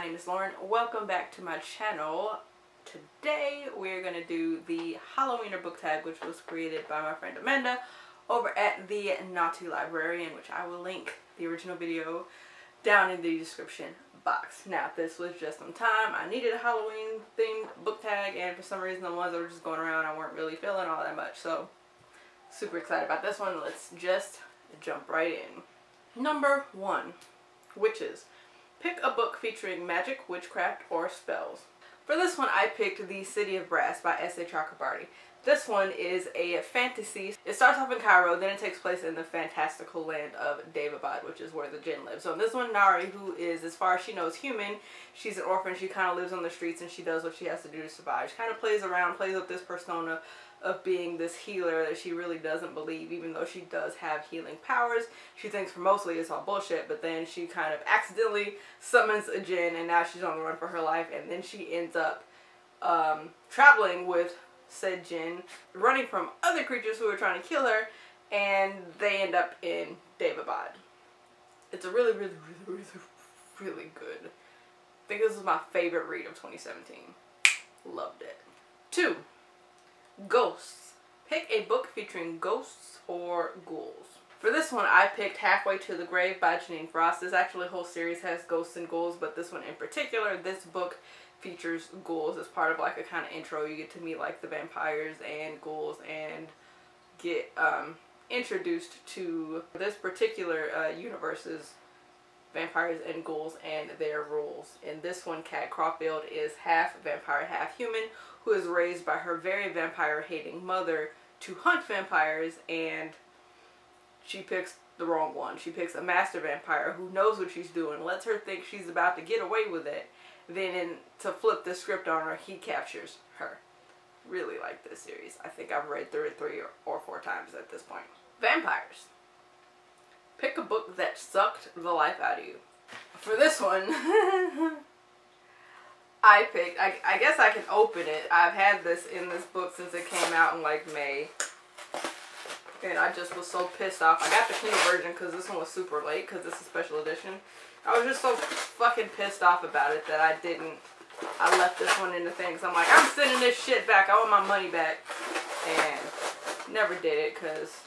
name is Lauren. Welcome back to my channel. Today we're going to do the Halloweener book tag, which was created by my friend Amanda over at the Naughty Librarian, which I will link the original video down in the description box. Now, this was just on time. I needed a Halloween themed book tag, and for some reason the ones that were just going around I weren't really feeling all that much, so super excited about this one. Let's just jump right in. Number 1, Witches. Pick a book featuring magic, witchcraft, or spells. For this one, I picked The City of Brass by S.A. Chakrabarty. This one is a fantasy. It starts off in Cairo, then it takes place in the fantastical land of Daevabad, which is where the jinn lives. So in this one, Nari, who is, as far as she knows, human, she's an orphan. She kind of lives on the streets and she does what she has to do to survive. She kind of plays around, plays up this persona of being this healer that she really doesn't believe, even though she does have healing powers. She thinks for mostly it's all bullshit, but then she kind of accidentally summons a jinn and now she's on the run for her life, and then she ends up traveling with said jinn, running from other creatures who are trying to kill her, and they end up in Daevabad. It's a really good. I think this is my favorite read of 2017. Loved it. 2, Ghosts. Pick a book featuring ghosts or ghouls. For this one, I picked Halfway to the Grave by Janine Frost. This actually whole series has ghosts and ghouls, but this one in particular, this book features ghouls as part of like a kind of intro. You get to meet like the vampires and ghouls and get introduced to this particular universe's vampires and ghouls and their rules. In this one, Kat Caulfield is half vampire, half human, who is raised by her very vampire-hating mother to hunt vampires, and she picks the wrong one. She picks a master vampire who knows what she's doing, lets her think she's about to get away with it. Then to flip the script on her, he captures her. Really like this series. I think I've read through it 3 or 4 times at this point. Vampires. Pick a book that sucked the life out of you. For this one, I picked, I guess I can open it. I've had this in this book since it came out in like May. And I just was so pissed off. I got the Kindle version because this one was super late because this is a special edition. I was just so fucking pissed off about it that I left this one in the things. I'm like, I'm sending this shit back. I want my money back. And never did it because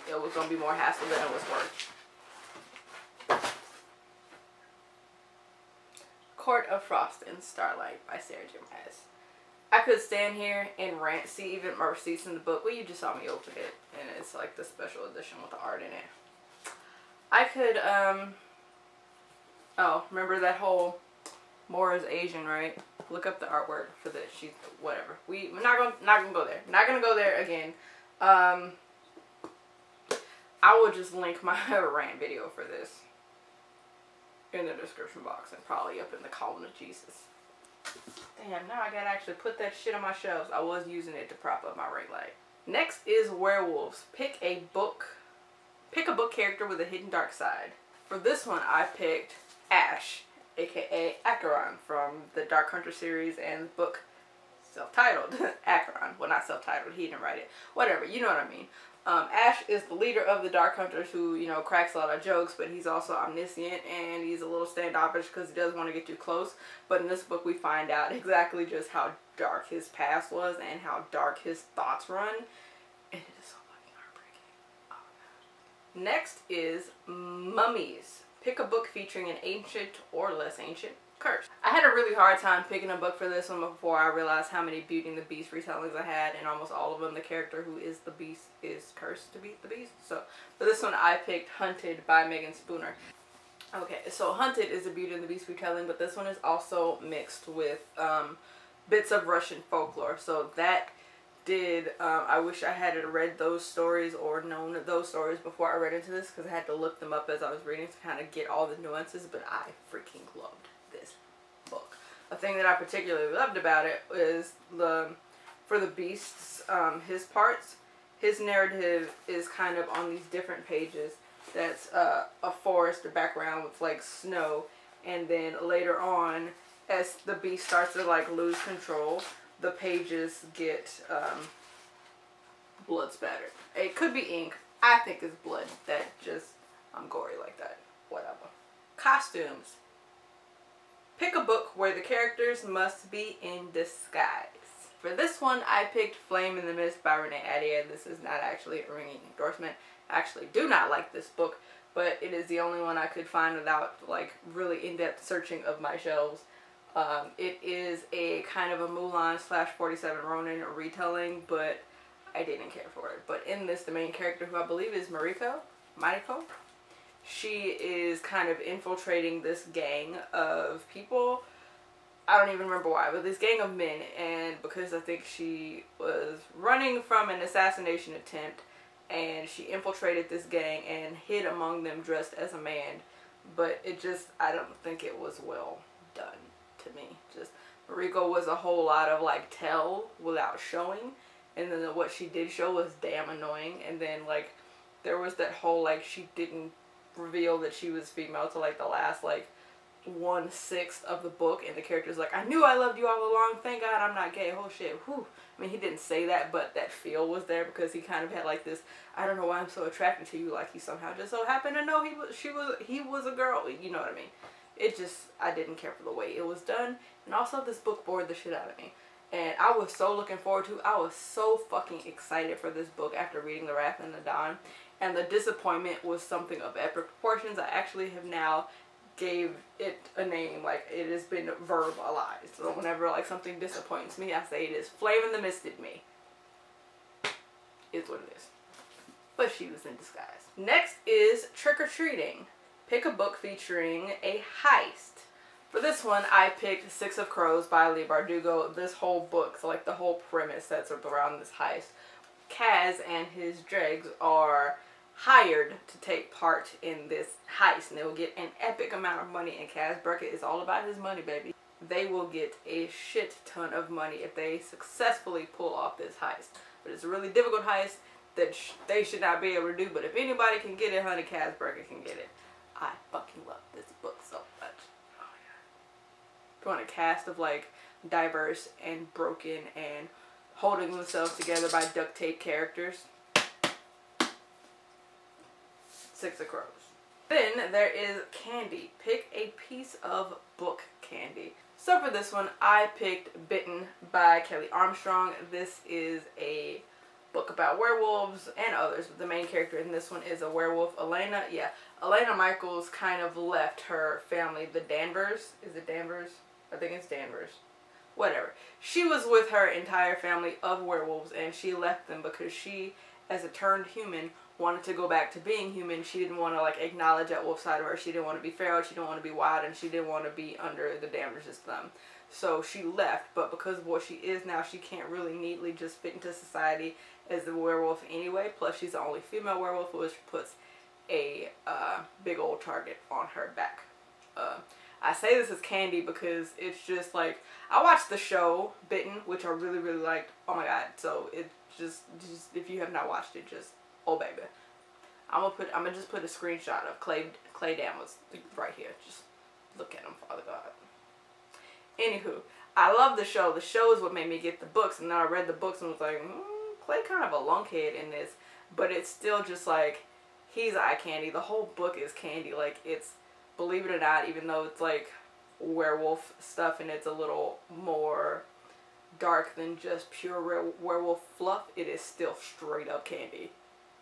it was going to be more hassle than it was worth. Court of Frost and Starlight by Sarah J. Maas. I could stand here and rant, see even my receipts in the book. Well, you just saw me open it, and it's like the special edition with the art in it. I could, oh, remember that whole Mora's Asian, right? Look up the artwork for this. She's, whatever. We're not gonna go there. Not gonna go there again. I will just link my rant video for this in the description box and probably up in the column of Jesus. Damn, now I gotta actually put that shit on my shelves. I was using it to prop up my ring light. Next is Werewolves. Pick a book character with a hidden dark side. For this one, I picked Ash, aka Acheron, from the Dark Hunter series and the book self-titled Acheron. Well, not self-titled, he didn't write it. Whatever, you know what I mean. Ash is the leader of the Dark Hunters who, you know, cracks a lot of jokes, but he's also omniscient and he's a little standoffish because he doesn't want to get too close. But in this book, we find out exactly just how dark his past was and how dark his thoughts run. And it is so fucking heartbreaking. Oh, God. Next is Mummies. Pick a book featuring an ancient or less ancient curse. I had a really hard time picking a book for this one before I realized how many Beauty and the Beast retellings I had, and almost all of them the character who is the Beast is cursed to be the Beast. So for this one I picked Hunted by Megan Spooner. Okay, so Hunted is a Beauty and the Beast retelling, but this one is also mixed with bits of Russian folklore. So that did, I wish I had read those stories or known those stories before I read into this, because I had to look them up as I was reading to kind of get all the nuances, but I freaking loved this book. A thing that I particularly loved about it is for the Beast's, his parts, his narrative is kind of on these different pages. That's a forest background with like snow, and then later on, as the Beast starts to like lose control, the pages get blood spattered. It could be ink. I think it's blood. That just, I'm gory like that. Whatever. Costumes. Pick a book where the characters must be in disguise. For this one, I picked Flame in the Mist by Renee Ahdieh. This is not actually a ringing endorsement. I actually do not like this book, but it is the only one I could find without like really in-depth searching of my shelves. It is a kind of a Mulan / 47 Ronin retelling, but I didn't care for it. But in this, the main character, who I believe is Mariko, she is kind of infiltrating this gang of people. I don't even remember why, but this gang of men, and because I think she was running from an assassination attempt, and she infiltrated this gang and hid among them dressed as a man. But it just, I don't think it was well done to me. Just, Mariko was a whole lot of like tell without showing, and then what she did show was damn annoying. And then like there was that whole like she didn't reveal that she was female to like the last like 1/6 of the book, and the character's like, I knew I loved you all along, thank God I'm not gay. Oh shit. Whew. I mean, he didn't say that, but that feel was there because he kind of had like this, I don't know why I'm so attracted to you, like he somehow just so happened to know he was a girl, you know what I mean. It just, I didn't care for the way it was done, and also this book bored the shit out of me. And I was so looking forward to, I was so fucking excited for this book after reading The Wrath and the Dawn, and the disappointment was something of epic proportions. I actually have now gave it a name, like it has been verbalized. So whenever like something disappoints me, I say it is Flame in the Misted me. Is what it is. But she was in disguise. Next is Trick or Treating. Pick a book featuring a heist. For this one, I picked Six of Crows by Leigh Bardugo. This whole book, so like the whole premise that's around this heist. Kaz and his dregs are hired to take part in this heist, and they will get an epic amount of money, and Kaz Burkett is all about his money, baby. They will get a shit ton of money if they successfully pull off this heist. But it's a really difficult heist that they should not be able to do, but if anybody can get it, honey, Kaz Burkett can get it. I fucking love this book so much. Oh my god. If you want a cast of like diverse and broken and holding themselves together by duct tape characters, Six of Crows. Then there is candy. Pick a piece of book candy. So for this one, I picked Bitten by Kelly Armstrong. This is a book about werewolves and others. The main character in this one is a werewolf, Elena. Yeah, Elena Michaels kind of left her family, the Danvers. Is it Danvers? I think it's Danvers. Whatever. She was with her entire family of werewolves, and she left them because she, as a turned human, wanted to go back to being human. She didn't want to like acknowledge that wolf side of her. She didn't want to be feral. She didn't want to be wild, and she didn't want to be under the Danvers' thumb. So she left, but because of what she is now, she can't really neatly just fit into society as a werewolf anyway. Plus, she's the only female werewolf, which puts a big old target on her back. I say this is candy because it's just like, I watched the show Bitten, which I really, really liked. Oh my god. So it just if you have not watched it, just, oh baby. I'm gonna just put a screenshot of Clay Damas right here. Just look at him, Father God. Anywho, I love the show. The show is what made me get the books, and then I read the books and was like, Clay kind of a lunkhead in this, but it's still just like, he's eye candy. The whole book is candy. Like, it's, believe it or not, even though it's like werewolf stuff and it's a little more dark than just pure werewolf fluff, it is still straight up candy,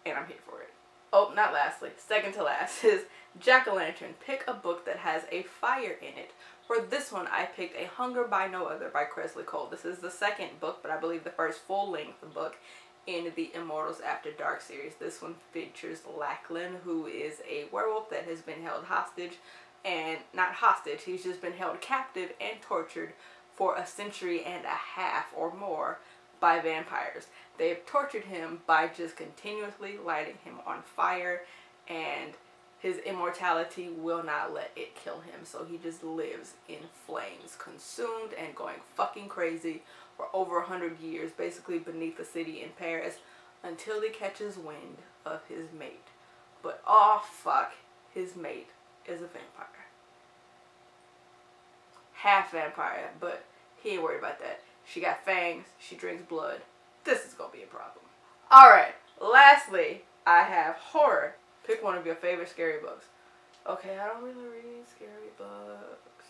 and I'm here for it. Oh, not lastly, second to last is Jack-o'-lantern. Pick a book that has a fire in it. For this one, I picked A Hunger by No Other by Kresley Cole. This is the second book, but I believe the first full-length book in the Immortals After Dark series. This one features Lachlan, who is a werewolf that has been held hostage, and not hostage, he's just been held captive and tortured for a century and a half or more by vampires. They've tortured him by just continuously lighting him on fire, and his immortality will not let it kill him, so he just lives in flames, consumed and going fucking crazy for over 100 years, basically beneath the city in Paris, until he catches wind of his mate. But oh fuck, his mate is a vampire. Half vampire, but he ain't worried about that. She got fangs, she drinks blood. This is gonna be a problem. Alright, lastly, I have horror. Pick one of your favorite scary books. Okay, I don't really read scary books.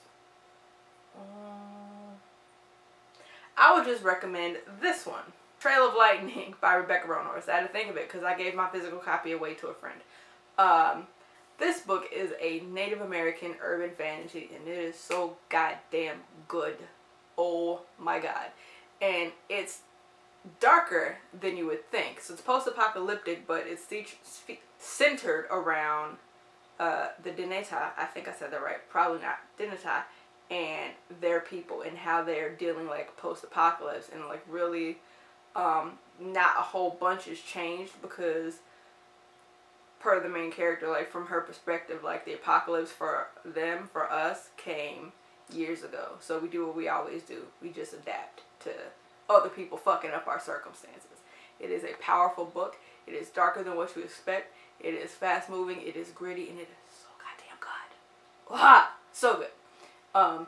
I would just recommend this one, Trail of Lightning by Rebecca Ronorth. I had to think of it because I gave my physical copy away to a friend. This book is a Native American urban fantasy, and it is so goddamn good. Oh my god. And it's darker than you would think. So it's post-apocalyptic, but it's centered around the Deneta, I think I said that right, probably not, Deneta, and their people and how they're dealing like post-apocalypse, and like really not a whole bunch has changed because per the main character, like from her perspective, like the apocalypse for them, for us, came years ago. So we do what we always do. We just adapt to other people fucking up our circumstances. It is a powerful book. It is darker than what you expect. It is fast moving. It is gritty, and it is so goddamn good. Wow, so good.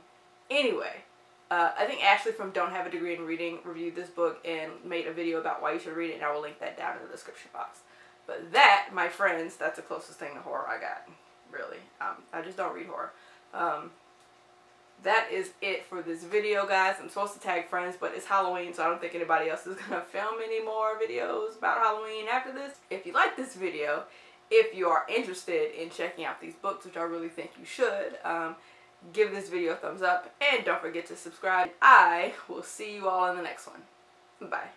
Anyway, I think Ashley from Don't Have a Degree in Reading reviewed this book and made a video about why you should read it, and I will link that down in the description box. But that, my friends, that's the closest thing to horror I got, really. I just don't read horror. That is it for this video, guys. I'm supposed to tag friends, but it's Halloween, so I don't think anybody else is going to film any more videos about Halloween after this. If you like this video, if you are interested in checking out these books, which I really think you should, give this video a thumbs up, and don't forget to subscribe. I will see you all in the next one. Bye.